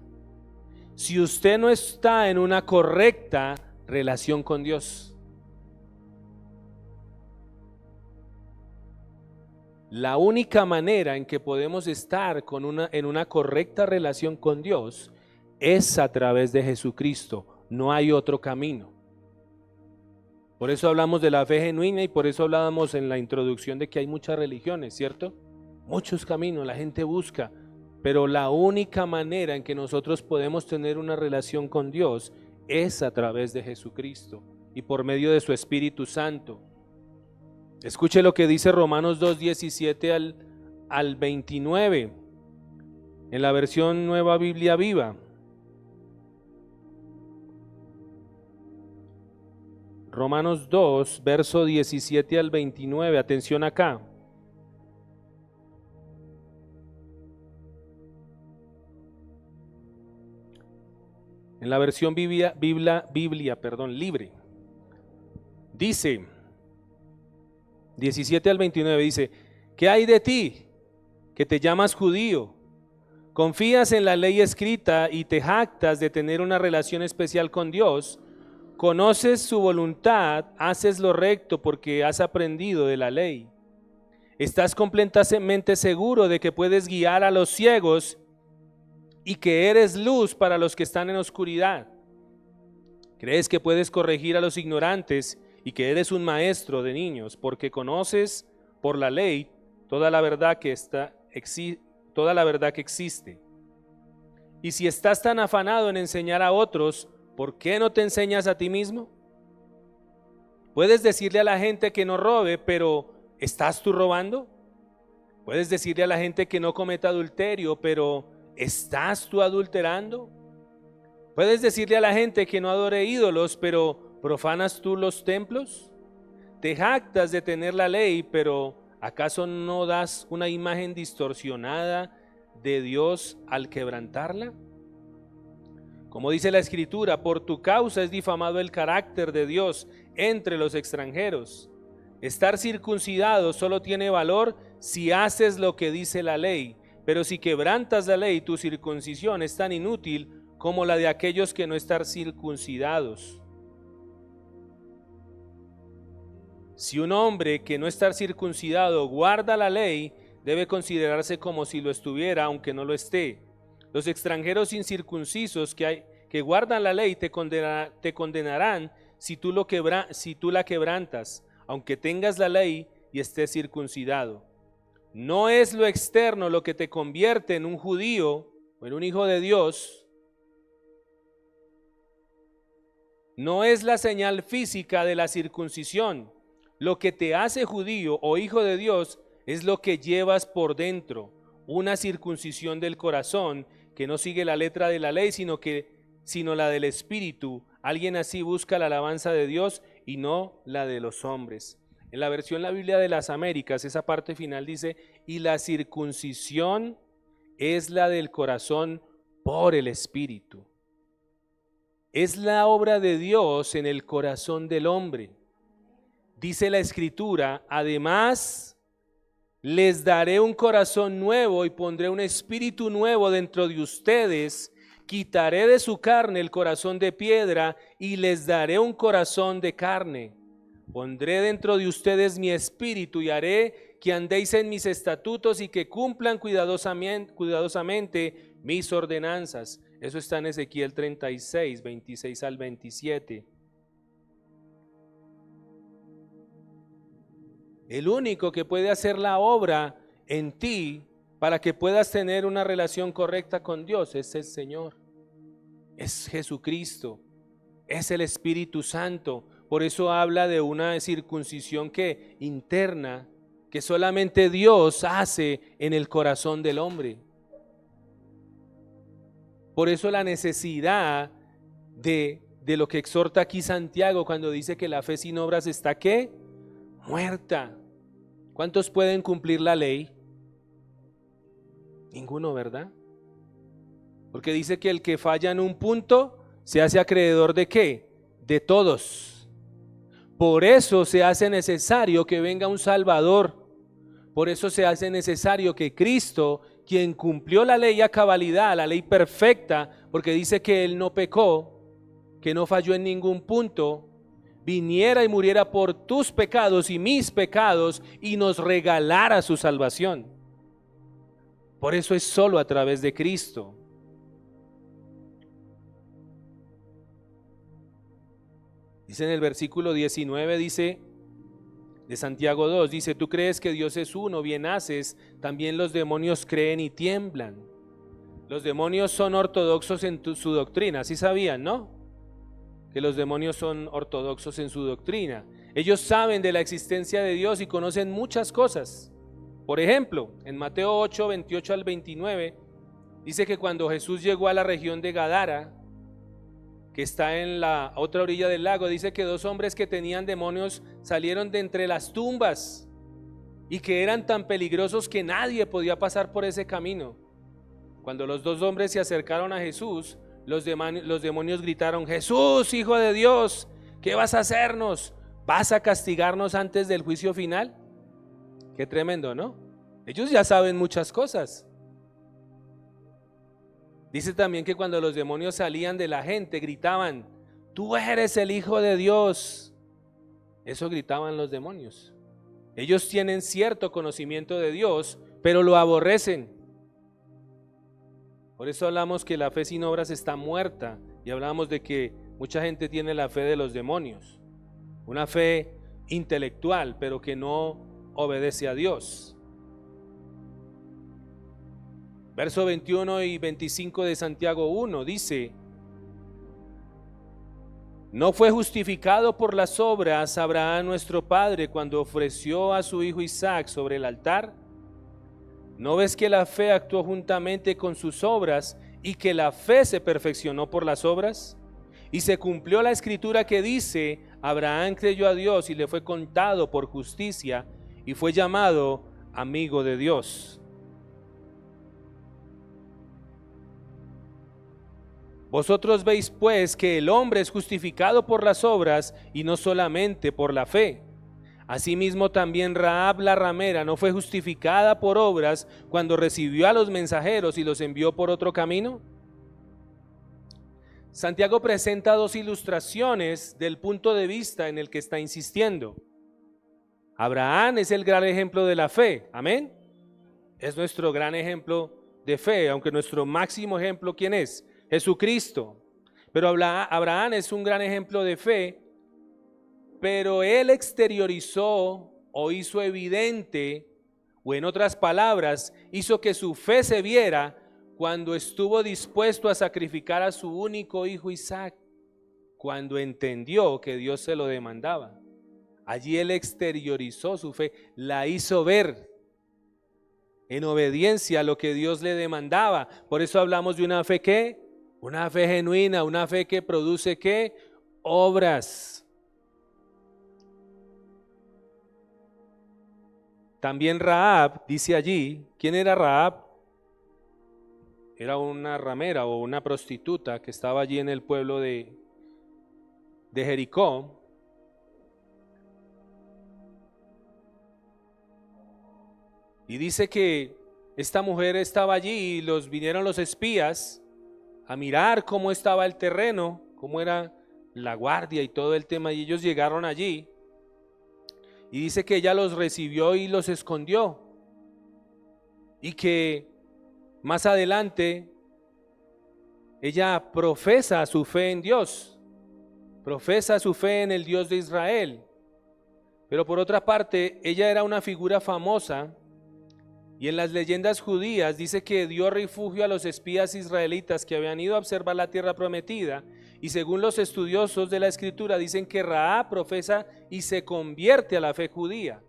si usted no está en una correcta relación con Dios. La única manera en que podemos estar en una correcta relación con Dios es a través de Jesucristo. No hay otro camino. Por eso hablamos de la fe genuina y por eso hablábamos en la introducción de que hay muchas religiones, ¿cierto? Muchos caminos, la gente busca, pero la única manera en que nosotros podemos tener una relación con Dios es a través de Jesucristo y por medio de su Espíritu Santo. Escuche lo que dice Romanos 2:17 al 29 en la versión Nueva Biblia Viva. Romanos 2, verso 17 al 29, atención acá. En la versión Biblia libre. Dice, 17 al 29 dice, ¿qué hay de ti que te llamas judío? confías en la ley escrita y te jactas de tener una relación especial con Dios, conoces su voluntad, haces lo recto porque has aprendido de la ley. Estás completamente seguro de que puedes guiar a los ciegos y que eres luz para los que están en oscuridad. Crees que puedes corregir a los ignorantes y que eres un maestro de niños, porque conoces por la ley toda la verdad que existe. Y si estás tan afanado en enseñar a otros, ¿por qué no te enseñas a ti mismo? Puedes decirle a la gente que no robe, pero ¿estás tú robando? Puedes decirle a la gente que no cometa adulterio, pero ¿estás tú adulterando? Puedes decirle a la gente que no adore ídolos, pero ¿profanas tú los templos? Te jactas de tener la ley, pero ¿acaso no das una imagen distorsionada de Dios al quebrantarla? Como dice la Escritura, por tu causa es difamado el carácter de Dios entre los extranjeros. Estar circuncidado solo tiene valor si haces lo que dice la ley, pero si quebrantas la ley, tu circuncisión es tan inútil como la de aquellos que no están circuncidados. Si un hombre que no está circuncidado guarda la ley, debe considerarse como si lo estuviera, aunque no lo esté. Los extranjeros incircuncisos que guardan la ley te condenarán si tú la quebrantas, aunque tengas la ley y estés circuncidado. No es lo externo lo que te convierte en un judío o en un hijo de Dios. No es la señal física de la circuncisión. Lo que te hace judío o hijo de Dios es lo que llevas por dentro, una circuncisión del corazón que no sigue la letra de la ley, sino la del Espíritu. Alguien así busca la alabanza de Dios y no la de los hombres. En la versión La Biblia de las Américas, esa parte final dice, y la circuncisión es la del corazón por el Espíritu. Es la obra de Dios en el corazón del hombre. Dice la Escritura, además, les daré un corazón nuevo y pondré un espíritu nuevo dentro de ustedes. Quitaré de su carne el corazón de piedra y les daré un corazón de carne. Pondré dentro de ustedes mi espíritu y haré que andéis en mis estatutos y que cumplan cuidadosamente mis ordenanzas. Eso está en Ezequiel 36, 26 al 27. El único que puede hacer la obra en ti para que puedas tener una relación correcta con Dios es el Señor, es Jesucristo, es el Espíritu Santo. Por eso habla de una circuncisión interna que solamente Dios hace en el corazón del hombre. Por eso la necesidad de lo que exhorta aquí Santiago cuando dice que la fe sin obras está ¿qué? Muerta. ¿Cuántos pueden cumplir la ley? Ninguno, ¿verdad? Porque dice que el que falla en un punto se hace acreedor ¿de qué? De todos. Por eso se hace necesario que venga un Salvador. Por eso se hace necesario que Cristo, quien cumplió la ley a cabalidad, la ley perfecta, porque dice que Él no pecó, que no falló en ningún punto, viniera y muriera por tus pecados y mis pecados y nos regalara su salvación. Por eso es solo a través de Cristo. Dice en el versículo 19, dice de Santiago 2, dice, tú crees que Dios es uno, bien haces, también los demonios creen y tiemblan. Los demonios son ortodoxos en su doctrina, ¿sí sabían, no? Que los demonios son ortodoxos en su doctrina. Ellos saben de la existencia de Dios y conocen muchas cosas. Por ejemplo, en Mateo 8, 28 al 29, dice que cuando Jesús llegó a la región de Gadara, que está en la otra orilla del lago, dice que 2 hombres que tenían demonios salieron de entre las tumbas y que eran tan peligrosos que nadie podía pasar por ese camino. Cuando los 2 hombres se acercaron a Jesús, los demonios gritaron, Jesús, Hijo de Dios, ¿qué vas a hacernos? ¿Vas a castigarnos antes del juicio final? Qué tremendo, ¿no? Ellos ya saben muchas cosas. Dice también que cuando los demonios salían de la gente gritaban: tú eres el Hijo de Dios. Eso gritaban los demonios. Ellos tienen cierto conocimiento de Dios, pero lo aborrecen. Por eso hablamos que la fe sin obras está muerta, y hablamos de que mucha gente tiene la fe de los demonios, una fe intelectual, pero que no obedece a Dios. Verso 21 y 25 de Santiago 1 dice: ¿no fue justificado por las obras Abraham nuestro padre cuando ofreció a su hijo Isaac sobre el altar? ¿No ves que la fe actuó juntamente con sus obras y que la fe se perfeccionó por las obras? Y se cumplió la escritura que dice: Abraham creyó a Dios y le fue contado por justicia y fue llamado amigo de Dios. Vosotros veis pues que el hombre es justificado por las obras y no solamente por la fe. Asimismo también Rahab la ramera no fue justificada por obras cuando recibió a los mensajeros y los envió por otro camino. Santiago presenta dos ilustraciones del punto de vista en el que está insistiendo. Abraham es el gran ejemplo de la fe, amén. Es nuestro gran ejemplo de fe, aunque nuestro máximo ejemplo, ¿quién es? Jesucristo. Pero Abraham es un gran ejemplo de fe, pero él exteriorizó o hizo evidente, o en otras palabras, hizo que su fe se viera cuando estuvo dispuesto a sacrificar a su único hijo Isaac, cuando entendió que Dios se lo demandaba. Allí él exteriorizó su fe, la hizo ver en obediencia a lo que Dios le demandaba. Por eso hablamos de una fe ¿qué? Una fe genuina, una fe que produce ¿qué? Obras. También Rahab, dice allí, ¿quién era Rahab? Era una ramera o una prostituta que estaba allí en el pueblo de Jericó. Y dice que esta mujer estaba allí y vinieron los espías a mirar cómo estaba el terreno, cómo era la guardia y todo el tema, y ellos llegaron allí y dice que ella los recibió y los escondió, y que más adelante ella profesa su fe en Dios, profesa su fe en el Dios de Israel. Pero por otra parte, ella era una figura famosa, y en las leyendas judías dice que dio refugio a los espías israelitas que habían ido a observar la tierra prometida, y según los estudiosos de la escritura dicen que Rahab profesa y se convierte a la fe judía,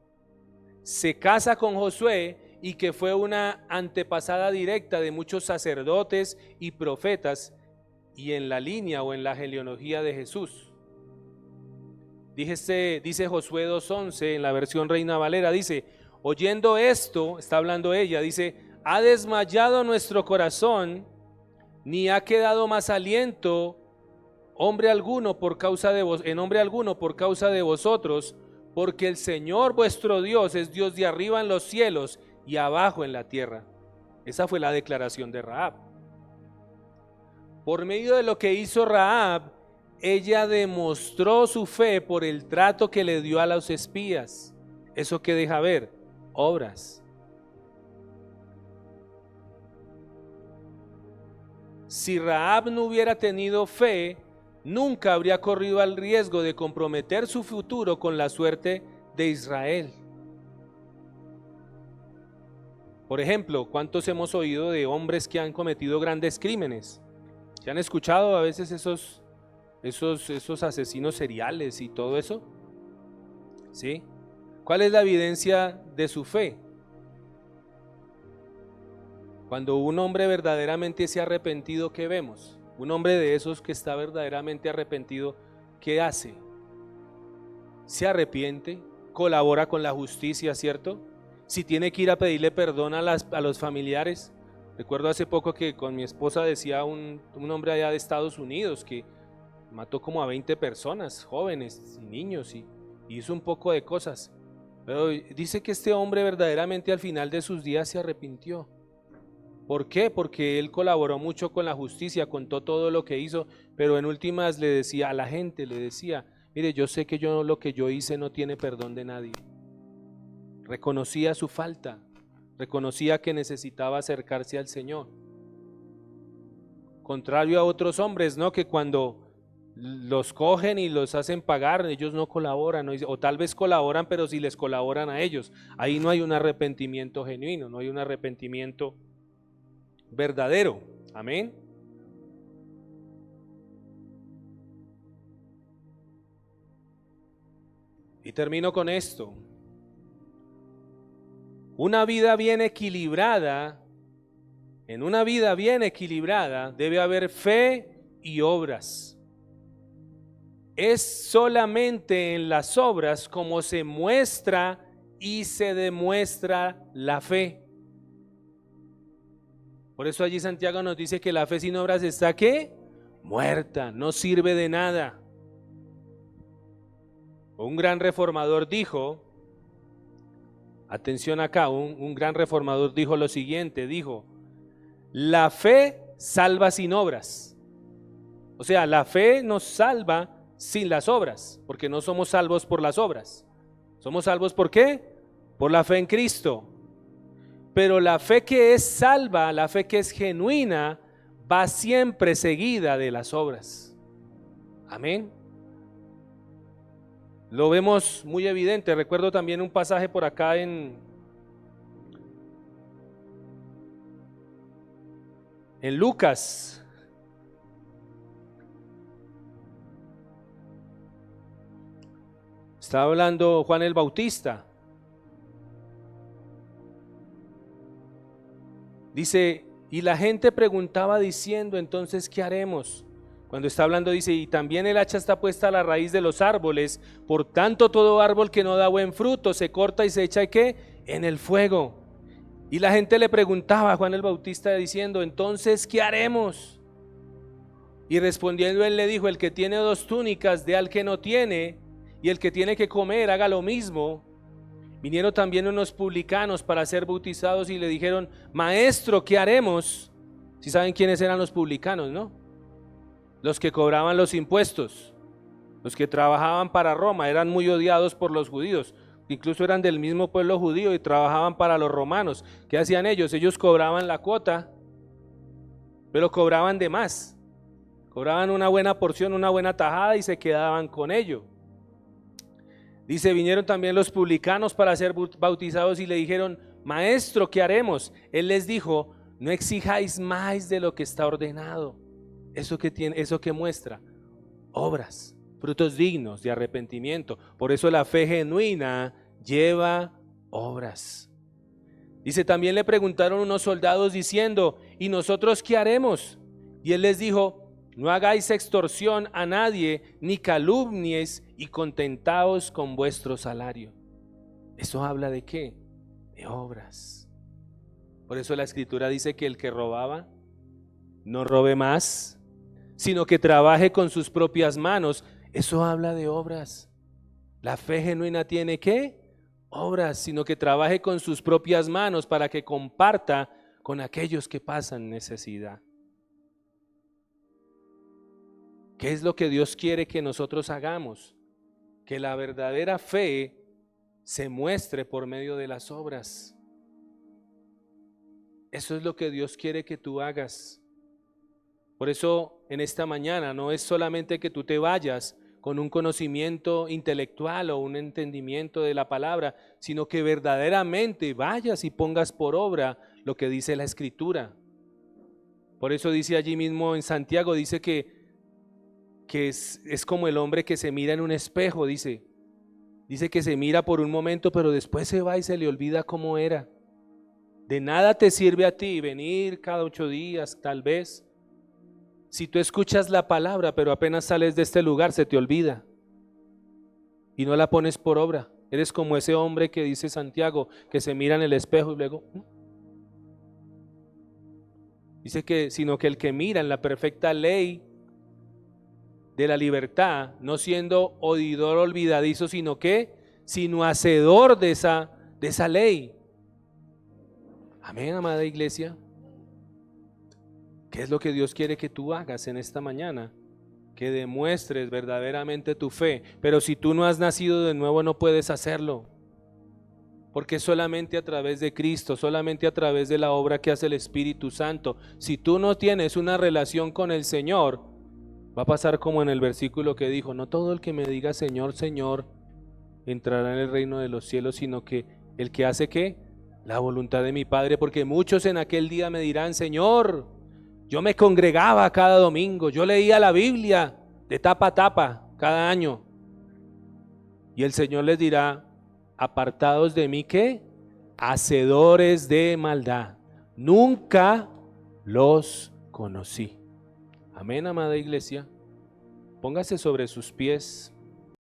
se casa con Josué, y que fue una antepasada directa de muchos sacerdotes y profetas, y en la línea o en la genealogía de Jesús. Dice Josué 2:11 en la versión Reina Valera, dice: oyendo esto, está hablando ella, dice: ha desmayado nuestro corazón, ni ha quedado más aliento en hombre alguno por causa de vosotros, porque el Señor vuestro Dios es Dios de arriba en los cielos y abajo en la tierra. Esa fue la declaración de Rahab. Por medio de lo que hizo Rahab, ella demostró su fe por el trato que le dio a los espías. ¿Eso qué deja ver? Obras. Si Rahab no hubiera tenido fe, nunca habría corrido al riesgo de comprometer su futuro con la suerte de Israel. Por ejemplo, ¿cuántos hemos oído de hombres que han cometido grandes crímenes? ¿Se han escuchado a veces esos asesinos seriales y todo eso? ¿Sí? ¿Cuál es la evidencia de su fe? Cuando un hombre verdaderamente se ha arrepentido, ¿qué vemos? Un hombre de esos que está verdaderamente arrepentido, ¿qué hace? Se arrepiente, colabora con la justicia, ¿cierto? Si tiene que ir a pedirle perdón a los familiares. Recuerdo hace poco que con mi esposa decía un hombre allá de Estados Unidos que mató como a 20 personas, jóvenes y niños, y hizo un poco de cosas. Pero dice que este hombre verdaderamente al final de sus días se arrepintió. ¿Por qué? Porque él colaboró mucho con la justicia, contó todo lo que hizo, pero en últimas le decía a la gente, le decía, mire, yo sé que lo que yo hice no tiene perdón de nadie. Reconocía su falta, reconocía que necesitaba acercarse al Señor. Contrario a otros hombres, ¿no? Que cuando los cogen y los hacen pagar, ellos no colaboran, ¿no? O tal vez colaboran, pero si les colaboran a ellos, ahí no hay un arrepentimiento genuino, no hay un arrepentimiento verdadero. Amén. Y termino con esto. Una vida bien equilibrada, en una vida bien equilibrada debe haber fe y obras. Es solamente en las obras como se muestra y se demuestra la fe. Por eso allí Santiago nos dice que la fe sin obras está ¿qué? Muerta, no sirve de nada. Un gran reformador dijo, atención acá, un gran reformador dijo lo siguiente, dijo, la fe salva sin obras. O sea, la fe nos salva sin las obras, porque no somos salvos por las obras. ¿Somos salvos por qué? Por la fe en Cristo. Pero la fe que es salva, la fe que es genuina, va siempre seguida de las obras. Amén. Lo vemos muy evidente. Recuerdo también un pasaje por acá en Lucas. Está hablando Juan el Bautista. Dice, y la gente preguntaba diciendo, entonces, ¿qué haremos? Cuando está hablando dice, y también el hacha está puesta a la raíz de los árboles, por tanto todo árbol que no da buen fruto se corta y se echa ¿qué? En el fuego. Y la gente le preguntaba a Juan el Bautista diciendo, entonces, ¿qué haremos? Y respondiendo él le dijo, el que tiene 2 túnicas dé al que no tiene, y el que tiene que comer haga lo mismo. Vinieron también unos publicanos para ser bautizados y le dijeron, maestro, ¿qué haremos? Si saben quiénes eran los publicanos, ¿no? Los que cobraban los impuestos, los que trabajaban para Roma, eran muy odiados por los judíos, incluso eran del mismo pueblo judío y trabajaban para los romanos. ¿Qué hacían ellos? Ellos cobraban la cuota, pero cobraban de más, cobraban una buena porción, una buena tajada y se quedaban con ello. Dice, vinieron también los publicanos para ser bautizados y le dijeron, maestro, ¿qué haremos? Él les dijo, no exijáis más de lo que está ordenado. Eso que muestra obras, frutos dignos de arrepentimiento. Por eso la fe genuina lleva obras. Dice, también le preguntaron unos soldados diciendo, ¿y nosotros qué haremos? Y él les dijo, no hagáis extorsión a nadie, ni calumnies, y contentaos con vuestro salario. ¿Eso habla de qué? De obras. Por eso la Escritura dice que el que robaba, no robe más, sino que trabaje con sus propias manos. Eso habla de obras. La fe genuina tiene ¿qué? Obras, sino que trabaje con sus propias manos para que comparta con aquellos que pasan necesidad. ¿Qué es lo que Dios quiere que nosotros hagamos? Que la verdadera fe se muestre por medio de las obras. Eso es lo que Dios quiere que tú hagas. Por eso en esta mañana no es solamente que tú te vayas con un conocimiento intelectual o un entendimiento de la palabra, sino que verdaderamente vayas y pongas por obra lo que dice la Escritura. Por eso dice allí mismo en Santiago, dice que es como el hombre que se mira en un espejo, dice que se mira por un momento, pero después se va y se le olvida cómo era. De nada te sirve a ti venir cada 8 días, tal vez, si tú escuchas la palabra, pero apenas sales de este lugar se te olvida y no la pones por obra. Eres como ese hombre que dice Santiago, que se mira en el espejo y luego dice que, sino que el que mira en la perfecta ley de la libertad, no siendo oidor olvidadizo, sino hacedor de esa ley. Amén, amada iglesia. ¿Qué es lo que Dios quiere que tú hagas en esta mañana? Que demuestres verdaderamente tu fe. Pero si tú no has nacido de nuevo, no puedes hacerlo. Porque solamente a través de Cristo, solamente a través de la obra que hace el Espíritu Santo, si tú no tienes una relación con el Señor, va a pasar como en el versículo que dijo: no todo el que me diga Señor, Señor, entrará en el reino de los cielos, sino que el que hace ¿qué? La voluntad de mi Padre. Porque muchos en aquel día me dirán: Señor, yo me congregaba cada domingo, yo leía la Biblia de tapa a tapa cada año. Y el Señor les dirá: apartados de mí, ¿qué? Hacedores de maldad, nunca los conocí. Amén, amada iglesia. Póngase sobre sus pies.